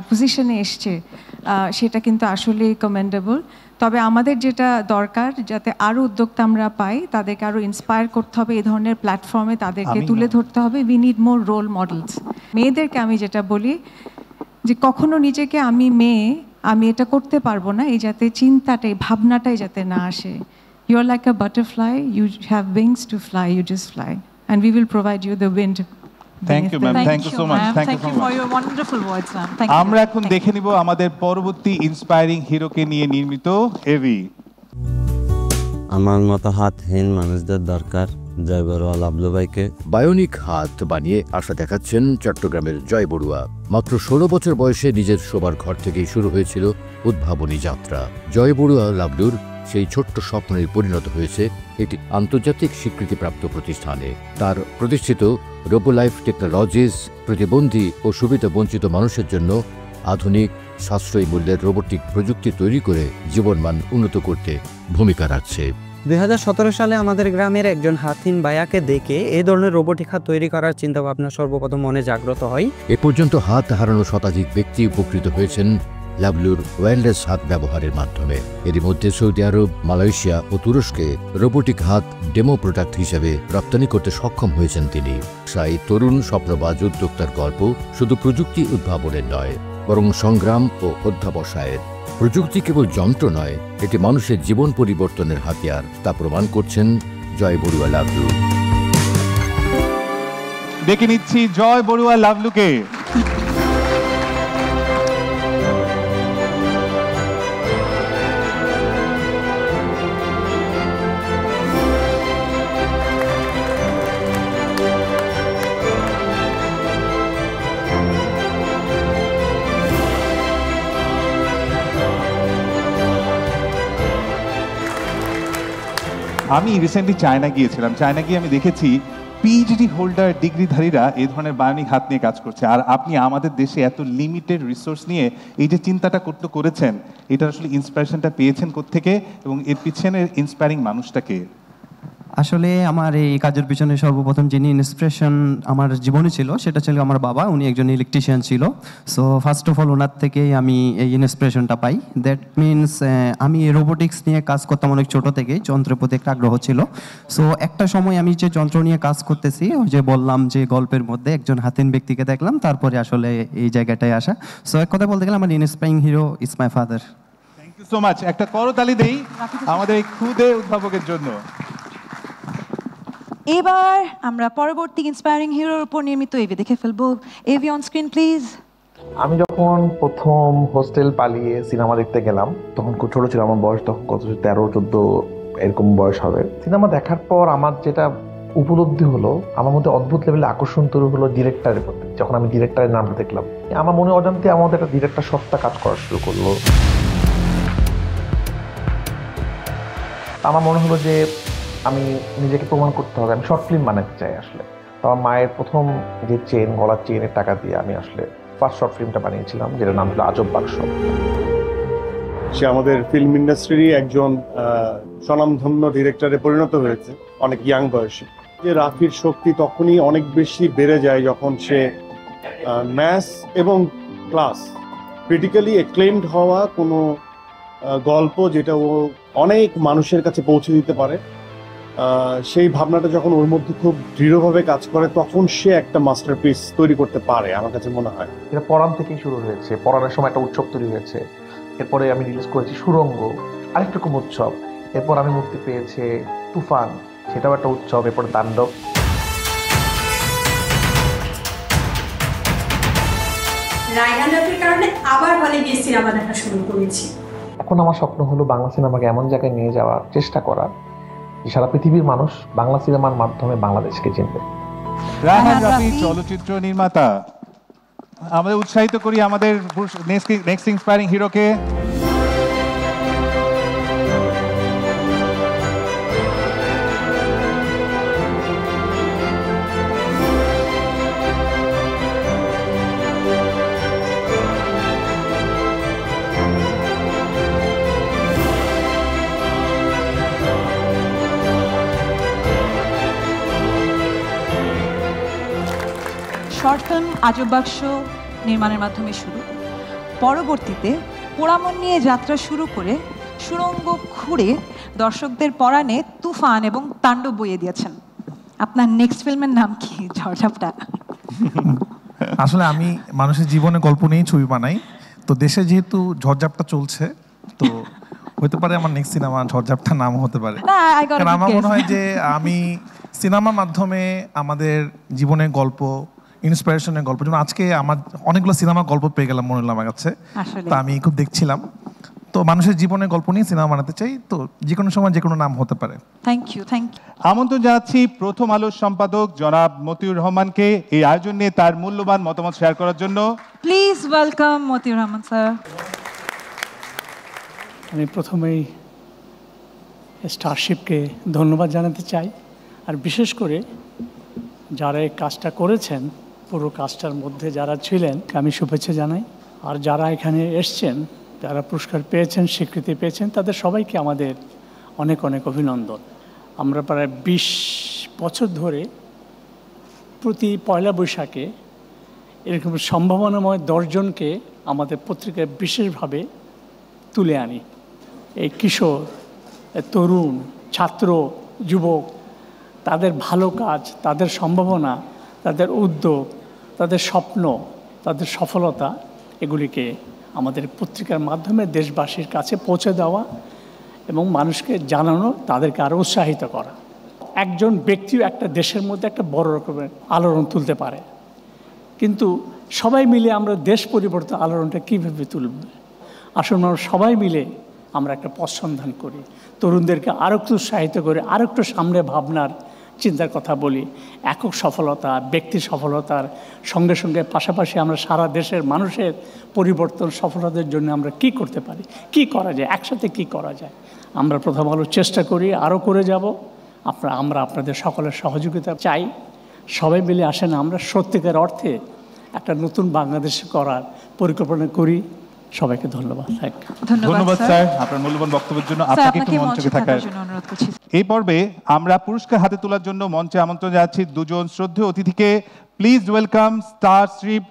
পজিশনে এসছে সেটা কিন্তু আসলে কমেন্ডেবল। তবে আমাদের যেটা দরকার, যাতে আরও উদ্যোক্তা আমরা পাই, তাদেরকে আরও ইন্সপায়ার করতে হবে, এই ধরনের প্ল্যাটফর্মে তাদেরকে তুলে ধরতে হবে। We need more role models. মেয়েদেরকে আমি যেটা বলি যে কখনো নিজেকে আমি মেয়ে, আমি এটা করতে পারবো না, এই যাতে চিন্তাটা, এই ভাবনাটাই যাতে না আসে। You are like a butterfly, you have wings to fly, you just fly and we will provide you the wind. Thank you ma'am, thank you so much. Thank you for your wonderful words ma'am. Thank you. আমরা এখন দেখে নিব আমাদের পরবর্তী inspiring হিরোকে নিয়ে নির্মিত AV. আমার মতো হাতহীন মানুষদের দরকার, জয় বড়ুয়া লাভলু ভাইকে। বায়োনিক হাত বানিয়ে আশা দেখাচ্ছেন চট্টগ্রামের জয় বড়ুয়া। মাত্র 16 বছর বয়সে নিজের শোবার ঘর থেকেই শুরু হয়েছিল উদ্ভাবনী যাত্রা। জয় বড়ুয়া লাভলুর সেই ছোট্ট স্বপ্নের পরিণত হয়েছে একটি আন্তর্জাতিক স্বীকৃতিপ্রাপ্ত প্রতিষ্ঠানে। তার প্রতিষ্ঠিত রোবোলাইফ টেকনোলজিস প্রতিবন্ধী ও সুবিধা বঞ্চিত মানুষের জন্য আধুনিক সাশ্রয়ী মূল্যের রোবোটিক প্রযুক্তি তৈরি করে জীবনমান উন্নত করতে ভূমিকা রাখছে। 2017 সালে আমাদের গ্রামের একজন হাতহীন ভাইয়াকে দেখে এই ধরনের রোবোটিক হাত তৈরি করার চিন্তাভাবনা সর্বপ্রথম মনে জাগ্রত হয়। এ পর্যন্ত হাত হারানো শতাধিক ব্যক্তি উপকৃত হয়েছেন লাভলুর ওয়্যারলেস হাত ব্যবহারের মাধ্যমে। এর মধ্যে সৌদি আরব, মালয়েশিয়া ও তুরস্কে রোবোটিক হাত ডেমো প্রোডাক্ট হিসেবে রপ্তানি করতে সক্ষম হয়েছেন তিনি। সেই তরুণ স্বপ্নবাজ উদ্যোক্তার গল্প শুধু প্রযুক্তি উদ্ভাবনের নয়, বরং সংগ্রাম ও অধ্যাবসায়ের। প্রযুক্তি কেবল যন্ত্র নয়, এটি মানুষের জীবন পরিবর্তনের হাতিয়ার, তা প্রমাণ করছেন জয় বড়ুয়া লাভলু। ডেকে নিচ্ছি জয় বড়ুয়া লাভলুকে। আমি রিসেন্টলি চায়না গিয়েছিলাম। চায়না গিয়ে আমি দেখেছি পিএইচডি হোল্ডার, ডিগ্রিধারীরা এই ধরনের বায়োনিক হাত নিয়ে কাজ করছে। আর আপনি আমাদের দেশে এত লিমিটেড রিসোর্স নিয়ে এই যে চিন্তাটা করেছেন, এটা আসলে ইন্সপিরেশনটা পেয়েছেন কোত্থেকে এবং এর পিছনের ইন্সপায়ারিং মানুষটাকে? আসলে আমার এই কাজের পিছনে সর্বপ্রথম যিনি ইন্সপিরেশন আমার জীবনে ছিল সেটা ছিল আমার বাবা। উনি একজন ইলেকট্রিশিয়ান ছিল। সো ফার্স্ট অফ অল ওনার থেকেই আমি এই ইন্সপিরেশনটা পাই। দ্যাট মিনস আমি রোবোটিক্স নিয়ে কাজ করতাম অনেক ছোট থেকেই, যন্ত্রের প্রতি একটা আগ্রহ ছিল। সো একটা সময় আমি যে যন্ত্র নিয়ে কাজ করতেছি, ওই যে বললাম যে গল্পের মধ্যে একজন হাতিন ব্যক্তিকে দেখলাম, তারপরে আসলে এই জায়গাটায় আসা। সো এক কথা বলতে গেলে আমার inspiring hero is my father. Thank you so much. একটা করতালি দেই আমাদের এই ক্ষুদে উদ্ভাবকের জন্য। এবার আমরা পরবর্তী ইন্সপায়ারিং হিরোর উপর নির্মিত এভি দেখে ফেলবো। AV on screen please. আমি যখন প্রথম হোস্টেল পালিয়ে সিনেমা দেখতে গেলাম তখন খুব ছোট ছিল আমার বয়স, তখন কত 13-14 এরকম বয়স হবে। সিনেমা দেখার পর আমার যেটা উপলব্ধি হলো, আমার মধ্যে অদ্ভুত লেভেলে আকর্ষণ তৈরি হলো ডিরেক্টরের প্রতি। যখন আমি ডিরেক্টরের নামটা দেখলাম, আমার মনে অজান্তে আমাদের একটা ডিরেক্টর সত্তা কাজ করা শুরু করলো। আমার মনে হলো যে আমি নিজেকে প্রমাণ করতে হবে, আমি শর্ট ফিল্ম বানাতে চাই আসলে। তো আমার মায়ের প্রথম যে চেন, গলার চেনের টাকা দিয়ে আমি আসলে ফার্স্ট শর্ট ফিল্মটা বানিয়েছিলাম, যেটার নাম ছিল আজব বাক্স। সে আমাদের ফিল্ম ইন্ডাস্ট্রিরই একজন স্বনামধন্য ডিরেক্টরে পরিণত হয়েছে অনেক ইয়াং বয়সে। যে রাফির শক্তি তখনই অনেক বেশি বেড়ে যায় যখন সে ম্যাস এবং ক্লাস ক্রিটিক্যালি অ্যাক্লেমড হওয়া কোনো গল্প যেটা ও অনেক মানুষের কাছে পৌঁছে দিতে পারে, সেই ভাবনাটা যখন ওর মধ্যে খুব দৃঢ়ভাবে কাজ করে তখন সে একটা মাস্টারপিস তৈরি করতে পারে আমার কাছে মনে হয়। এটা পরাণ থেকেই শুরু হয়েছে। পরাণের সময় একটা উৎসব তৈরি হয়েছে, এরপরে আমি রিলিজ করেছি সুরঙ্গ, আরেকরকম উৎসব। এরপর আমি মুক্তি পেয়েছে তুফান, সেটাও একটা উৎসব। এরপরে তাণ্ডব। রায়হান রাফির কারণে আবার হলে গিয়ে সিনেমা দেখা শুরু করেছি। এখন আমার স্বপ্ন হলো বাংলা সিনেমাকে এমন জায়গায় নিয়ে যাওয়ার চেষ্টা করা, সারা পৃথিবীর মানুষ বাংলা সিনেমার মাধ্যমে বাংলাদেশকে চিনবে। রায়হান রাফি চলচ্চিত্র নির্মাতা। আমাদের উৎসাহিত করি আমাদের নেক্সট ইন্সপায়ারিং হিরোকে। শর্ট ফিল্ম আজব বাক্স নির্মাণের মাধ্যমে শুরু, পরবর্তীতে পোড়ামন নিয়ে যাত্রা শুরু করে সুড়ঙ্গ খুঁড়ে দর্শকদের পরাণে তুফান এবং তাণ্ডব বইয়ে দিয়েছেন। আপনার নেক্সট ফিল্মের নাম কি? ঝড়ঝাপটা। আসলে আমি মানুষের জীবনে গল্প নিয়েই ছবি বানাই, তো দেশে যেহেতু ঝড়ঝাপটা চলছে, তো হতে পারে আমার নেক্সট সিনেমা ঝড়ঝাপটা নাম হতে পারে। কারণ আমার মনে হয় যে আমি সিনেমার মাধ্যমে আমাদের জীবনের গল্প, ইন্সপিরেশনের গল্প, যেমন আজকে আমার অনেকগুলো সিনেমার গল্প পেয়ে গেলাম মনে হলো আমার কাছে, তো আমি খুব দেখছিলাম। তো মানুষের জীবনের গল্প নিয়ে সিনেমা বানাতে চাই, তো যে কোনো সময় যে কোনো নাম হতে পারে। Thank you. আমন্ত্রণ জানাচ্ছি প্রথম আলোর সম্পাদক জনাব মতিউর রহমানকে এই আয়োজন নিয়ে তার মূল্যবান মতামত শেয়ার করার জন্য। Please welcome Motiur Rahman sir. আমি প্রথমেই স্টারশিপকে ধন্যবাদ জানাতে চাই, আর বিশেষ করে যারা এই কাজটা করেছেন, পুরো কাজটার মধ্যে যারা ছিলেন আমি শুভেচ্ছা জানাই। আর যারা এখানে এসছেন, যারা পুরস্কার পেয়েছেন, স্বীকৃতি পেয়েছেন, তাদের সবাইকে আমাদের অনেক অনেক অভিনন্দন। আমরা প্রায় 20 বছর ধরে প্রতি পয়লা বৈশাখে এরকম সম্ভাবনাময় 10 জনকে আমাদের পত্রিকায় বিশেষভাবে তুলে আনি। এই কিশোর, তরুণ, ছাত্র, যুবক, তাদের ভালো কাজ, তাদের সম্ভাবনা, তাদের উদ্যোগ, তাদের স্বপ্ন, তাদের সফলতা, এগুলিকে আমাদের পত্রিকার মাধ্যমে দেশবাসীর কাছে পৌঁছে দেওয়া এবং মানুষকে জানানো, তাদেরকে আরও উৎসাহিত করা। একজন ব্যক্তিও একটা দেশের মধ্যে একটা বড় রকমের আলোড়ন তুলতে পারে, কিন্তু সবাই মিলে আমরা দেশ পরিবর্তন আলোড়নটা কীভাবে তুলব? আসলে আমরা সবাই মিলে আমরা একটা পথ সন্ধান করি, তরুণদেরকে আরও একটু উৎসাহিত করে আরও একটু সামনে ভাবনার চিন্তার কথা বলি। একক সফলতা, ব্যক্তি সফলতার সঙ্গে সঙ্গে পাশাপাশি আমরা সারা দেশের মানুষের পরিবর্তন সফলতার জন্য আমরা কি করতে পারি, কি করা যায়, একসাথে কি করা যায়, আমরা প্রথম আলো চেষ্টা করি, আরও করে যাব। আমরা আপনাদের সকলের সহযোগিতা চাই। সবাই মিলে আসেন, আমরা সত্যিকার অর্থে একটা নতুন বাংলাদেশ করার পরিকল্পনা করি। সবাইকে ধন্যবাদ। ধন্যবাদ স্যার আপনার মূল্যবান বক্তব্যের জন্য। আপনাকে একটু মঞ্চে থাকার অনুরোধ করছি। এই পর্বে আমরা পুরস্কার হাতে তোলার জন্য মঞ্চে আমন্ত্রণ জানাচ্ছি দুজন শ্রদ্ধেয় অতিথিকে। Please welcome star strip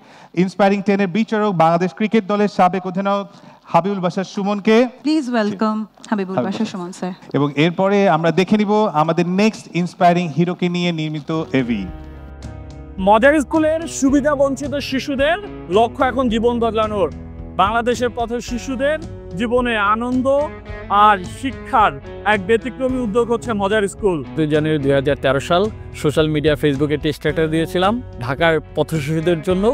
inspiring 10-এর বিচারক বাংলাদেশ ক্রিকেট দলের সাবেক অধিনায়ক হাবিবুল বাশার সুমনকে। Please welcome Habibul Bashar Sumon sir. এবং এরপরে আমরা দেখে নিব আমাদের নেক্সট ইন্সপায়ারিং হিরোকে নিয়ে নির্মিত এভি। মজার স্কুলের সুবিধা বঞ্চিত শিশুদের লক্ষ্য এখন জীবন বদলানোর। বাংলাদেশের পথের শিশুদের জীবনে আনন্দ আর শিক্ষার এক ব্যতিক্রমী উদ্যোগ হচ্ছে মজার স্কুল। 2 জানুয়ারি 2013 সাল সোশ্যাল মিডিয়া ফেসবুকে একটি স্ট্যাটাস দিয়েছিলাম, ঢাকার পথশিশুদের জন্য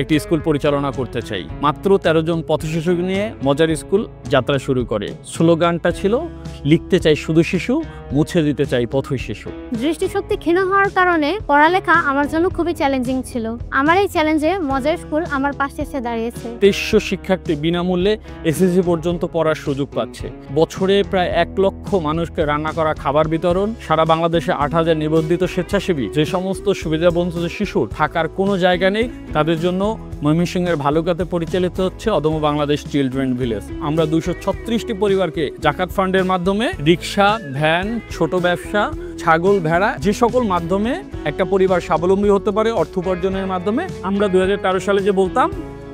একটি স্কুল পরিচালনা করতে চাই। মাত্র 13 জন পথশিশু নিয়ে মজার স্কুল যাত্রা শুরু করে। স্লোগানটা ছিল লিখতে চাই শুধু শিশু, মুছে দিতে চাই পথ শিশু। দৃষ্টিশক্তি ক্ষীণ হওয়ার কারণে পড়ালেখা আমার জন্য খুবই চ্যালেঞ্জিং ছিল। আমার এই চ্যালেঞ্জে মজার স্কুল আমার পাশে এসে দাঁড়িয়েছে। 2300 শিক্ষার্থী বিনামূল্যে এসএসসি পর্যন্ত পড়ার সুযোগ পাচ্ছে। বছরে প্রায় 1 লক্ষ মানুষকে রান্না করা খাবার বিতরণ, সারা বাংলাদেশে 8000 নিবন্ধিত স্বেচ্ছাসেবী। যে সমস্ত সুবিধাবঞ্চিত শিশুর থাকার কোনো জায়গা নেই, তাদের জন্য ময়মনসিংহের ভালুকাতে পরিচালিত হচ্ছে অদম্য বাংলাদেশ চিলড্রেন ভিলেজ। আমরা 236টি পরিবারকে জাকাত ফান্ডের মাধ্যমে রিক্সা, ভ্যান, ছোট ব্যবসা, ছাগল, ভেড়া, যে সকল মাধ্যমে একটা পরিবার স্বাবলম্বী হতে পারে অর্থ উপার্জনের মাধ্যমে। আমরা 2013 সালে যে বলতাম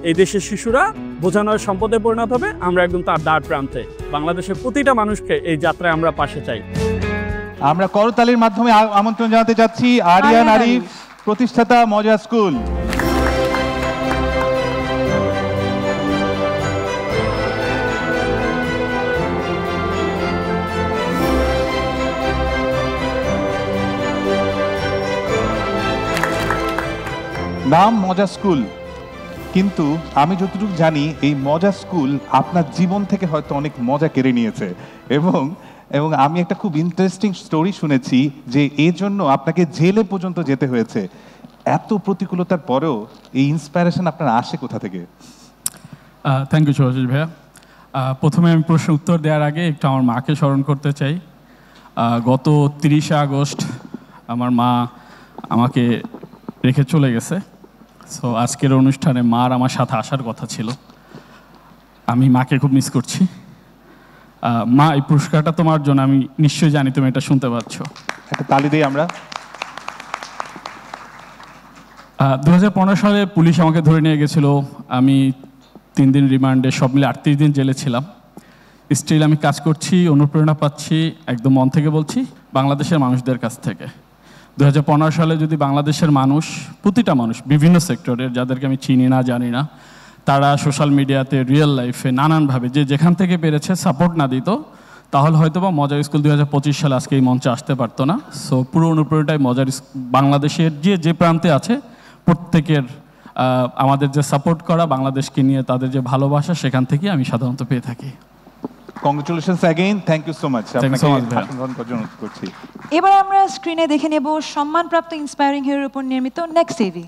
এই দেশের শিশুরা বোঝানোর সম্পদে পরিণত হবে, আমরা একদম তার দ্বার প্রান্তে। বাংলাদেশের প্রতিটা মানুষকে এই যাত্রায় আমরা পাশে চাই। আমরা করতালির মাধ্যমে আমন্ত্রণ জানাতে যাচ্ছি আরিয়ান আরিফ, প্রতিষ্ঠাতা মজার স্কুল। নাম মজা স্কুল, কিন্তু আমি যতটুকু জানি এই মজা স্কুল আপনার জীবন থেকে হয়তো অনেক মজা কেড়ে নিয়েছে। এবং এবং আমি একটা খুব ইন্টারেস্টিং স্টোরি শুনেছি যে এর জন্য আপনাকে জেলে পর্যন্ত যেতে হয়েছে। এত প্রতিকূলতার পরেও এই ইন্সপায়ারেশন আপনার আসে কোথা থেকে? থ্যাংক ইউ সুভাষিস ভাইয়া। প্রথমে আমি প্রশ্ন উত্তর দেওয়ার আগে একটু আমার মাকে স্মরণ করতে চাই। গত 30 আগস্ট আমার মা আমাকে রেখে চলে গেছে। সো আজকের অনুষ্ঠানে মার আমার সাথে আসার কথা ছিল। আমি মাকে খুব মিস করছি। মা, এই পুরস্কারটা তোমার জন্য। আমি নিশ্চয়ই জানি তুমি এটা শুনতে পাচ্ছ। একটা তালি দিই আমরা। 2015 সালে পুলিশ আমাকে ধরে নিয়ে গেছিল। আমি 3 দিন রিমান্ডে, সব মিলে 38 দিন জেলে ছিলাম। স্টিল আমি কাজ করছি, অনুপ্রেরণা পাচ্ছি, একদম মন থেকে বলছি, বাংলাদেশের মানুষদের কাছ থেকে। 2015 সালে যদি বাংলাদেশের মানুষ, প্রতিটা মানুষ, বিভিন্ন সেক্টরের, যাদেরকে আমি চিনি না জানি না, তারা সোশ্যাল মিডিয়াতে, রিয়েল লাইফে নানানভাবে যে যেখান থেকে পেরেছে সাপোর্ট না দিত, তাহলে হয়তো বা মজার স্কুল 2025 সালে আজকে এই মঞ্চে আসতে পারতো না। সো পুরো অনুপ্রেরণাটাই মজার বাংলাদেশের যে প্রান্তে আছে প্রত্যেকের আমাদের যে সাপোর্ট করা, বাংলাদেশকে নিয়ে তাদের যে ভালোবাসা, সেখান থেকে আমি সাধারণত পেয়ে থাকি। Congratulations again, thank you so much. এবার আমরা স্ক্রিনে দেখে নেব সম্মানপ্রাপ্ত ইন্সপায়ারিং হিরোর উপর নির্মিত নেক্সট এভি।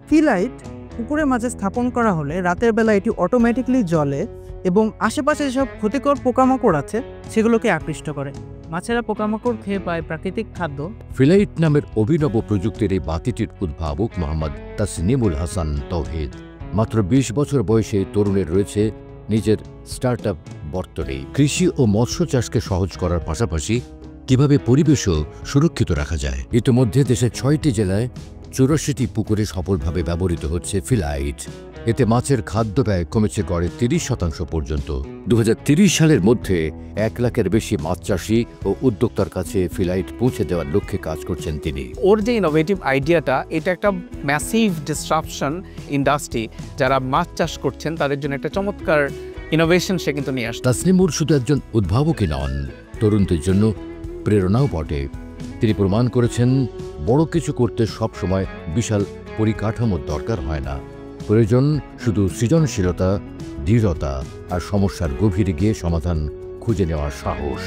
ফিলাইট পুকুরের মাঝে স্থাপন করা হলে রাতের বেলা এটি অটোমেটিকলি জ্বলে এবং আশেপাশে যেসব ক্ষতিকর পোকামাকড় আছে সেগুলোকে আকৃষ্ট করে। মাছেরা পোকামাকড় খেয়ে পায় প্রাকৃতিক খাদ্য। ফিলাইট নামের অভিনব প্রযুক্তির এই বাতিটির উদ্ভাবক মোহাম্মদ তাসনিমুল হাসান তৌহিদ। মাত্র 20 বছর বয়সে তরুণের রয়েছে নিজের স্টার্টআপ বর্তনে। কৃষি ও মৎস্য চাষকে সহজ করার পাশাপাশি কিভাবে পরিবেশও সুরক্ষিত রাখা যায়। ইতিমধ্যে দেশের 6টি জেলায় 84টি পুকুরে সফলভাবে ব্যবহৃত হচ্ছে ফিলাইট। এতে মাছের খাদ্য ব্যয় কমেছে গড়ে 30% পর্যন্ত। 2030 সালের মধ্যে 1 লাখের বেশি মাছ চাষি ও উদ্যোক্তার কাছে ফিলাইট পৌঁছে দেওয়ার লক্ষ্যে কাজ করছেন তিনি। ওর যে ইনোভেটিভ আইডিয়াটা, এটা একটা ম্যাসিভ ডিসরাপশন ইন্ডাস্ট্রি। যারা মাছ চাষ করছেন তাদের জন্য একটা চমৎকার ইনোভেশন সে কিন্তু নিয়ে আসছে। তাসনিমুর শুধু একজন উদ্ভাবকই নন, তরুণদের জন্য প্রেরণাও বটে। তিনি প্রমাণ করেছেন বড় কিছু করতে সব সময় বিশাল পরিকাঠামোর দরকার হয় না, প্রয়োজন শুধু সৃজনশীলতা, দৃঢ়তা আর সমস্যার গভীরে গিয়ে সমাধান খুঁজে নেওয়ার সাহস।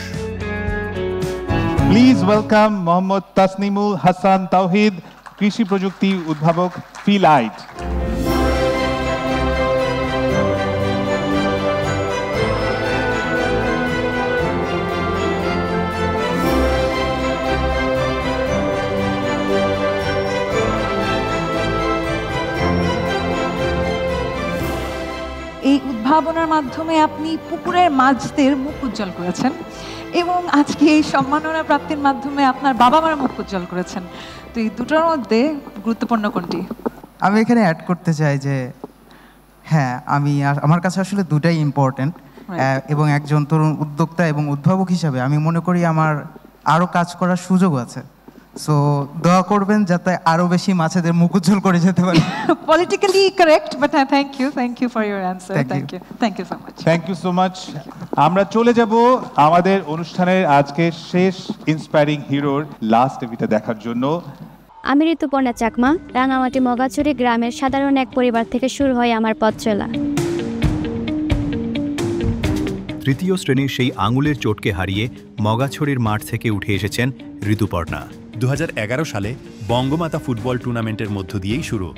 প্লিজ ওয়েলকাম মোহাম্মদ তাসনিমুল হাসান তাওহিদ, কৃষি প্রযুক্তি উদ্ভাবক, ফিলাইট। এই ভাবনার মাধ্যমে আপনি পুকুরের মাছদের মুখ উজ্জ্বল করেছেন এবং আজকে এই সম্মাননা প্রাপ্তির মাধ্যমে আপনার বাবা মার মুখ উজ্জ্বল করেছেন। তো এই দুটোর মধ্যে গুরুত্বপূর্ণ কোনটি? আমি এখানে অ্যাড করতে চাই যে হ্যাঁ, আমার কাছে আসলে দুটাই ইম্পর্টেন্ট, এবং একজন তরুণ উদ্যোক্তা এবং উদ্ভাবক হিসাবে আমি মনে করি আমার আরও কাজ করার সুযোগ আছে। সো দোয়া করবেন যাতে আরো বেশি মাছেদের মুখ উজ্জ্বল করে যেতে পারে। Politically correct, but thank you for your answer. Thank you so much. Thank you so much. আমরা চলে যাব আমাদের অনুষ্ঠানের আজকে শেষ ইন্সপায়ারিং হিরোর লাস্ট এভিটা দেখার জন্য। আমি ঋতুপর্ণা চাকমা, রাঙামাটি মগাছড়ি গ্রামের সাধারণ এক পরিবার থেকে শুরু হয় আমার পথ চলা। তৃতীয় শ্রেণীর সেই আঙুলের চোটকে হারিয়ে মগাছড়ির মাঠ থেকে উঠে এসেছেন ঋতুপর্ণা। 2011 সালে বঙ্গমাতা ফুটবল টুর্নামেন্টের মধ্য দিয়েই শুরু।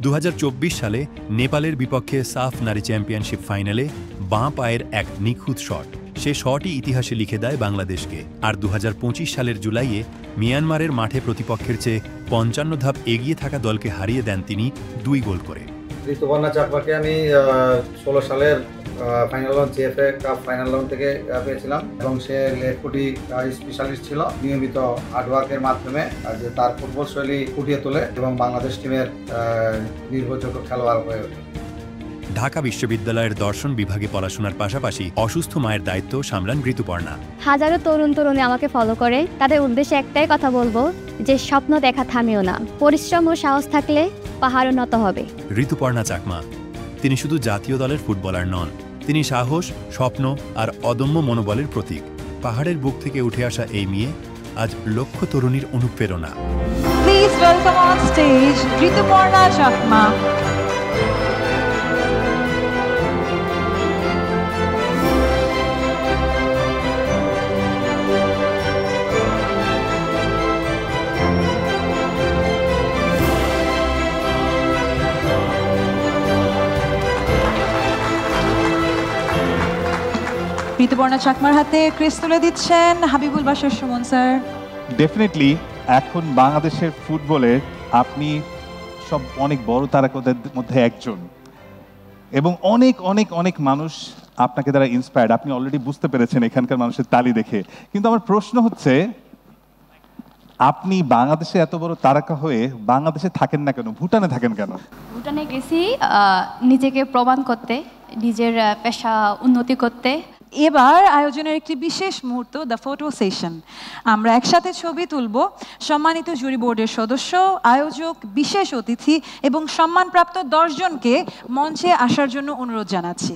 2024 সালে নেপালের বিপক্ষে সাফ নারী চ্যাম্পিয়নশিপ ফাইনালে বাঁ পায়ের এক নিখুঁত শট, সে শটই ইতিহাসে লিখে দেয় বাংলাদেশকে। আর 2025 সালের জুলাইয়ে মিয়ানমারের মাঠে প্রতিপক্ষের চেয়ে 55 ধাপ এগিয়ে থাকা দলকে হারিয়ে দেন তিনি 2 গোল করে। ঋতুপর্ণা চাকমাকে আমি 16 সালের final round JFA cup final round থেকে পেয়েছিলাম এবং সে লেগ ফুটি স্পেশালিস্ট ছিল। নিয়মিত হার্ডওয়ার্কের মাধ্যমে যে তার ফুটবল শৈলী ফুটিয়ে তোলে এবং বাংলাদেশ টিমের নির্ভরযোগ্য খেলোয়াড় হয়ে ওঠে। ঢাকা বিশ্ববিদ্যালয়ের দর্শন বিভাগে পড়াশোনার পাশাপাশি অসুস্থ মায়ের দায়িত্ব সামলান ঋতুপর্ণা। হাজারো তরুণ তরুণী আমাকে ফলো করে, তাদের উদ্দেশ্যে একটাই কথা বলবো যে স্বপ্ন দেখা থামিও না, পরিশ্রম ও সাহস থাকলে পাহাড় উন্নত হবে। ঋতুপর্ণা চাকমা, তিনি শুধু জাতীয় দলের ফুটবলার নন, তিনি সাহস, স্বপ্ন আর অদম্য মনোবলের প্রতীক। পাহাড়ের বুক থেকে উঠে আসা এই মেয়ে আজ লক্ষ তরুণীর অনুপ্রেরণা। Please welcome on stage Rituparna Chakma. Rituparna চাকমার হাতে ক্রেস্ট তুলে দিচ্ছেন হাবিবুল বাশার সুমন স্যার। ডেফিনেটলি এখন বাংলাদেশের ফুটবলের আপনি সব অনেক বড় তারকাদের মধ্যে একজন, এবং অনেক অনেক অনেক মানুষ আপনাকে দ্বারা ইন্সপায়ার্ড। আপনি অলরেডি বুঝতে পেরেছেন এখানকার মানুষের তালি দেখে। কিন্তু আমার প্রশ্ন হচ্ছে, আপনি বাংলাদেশে এত বড় তারকা হয়ে বাংলাদেশে থাকেন না কেন, ভুটানে থাকেন কেন? ভুটানে গেছি নিজেকে প্রমাণ করতে, নিজের পেশা উন্নতি করতে। এবার আয়োজনের একটি বিশেষ মুহূর্ত, দ্য ফটো সেশন। আমরা একসাথে ছবি তুলব। সম্মানিত জুরি বোর্ডের সদস্য, আয়োজক, বিশেষ অতিথি এবং সম্মানপ্রাপ্ত 10 জনকে মঞ্চে আসার জন্য অনুরোধ জানাচ্ছি।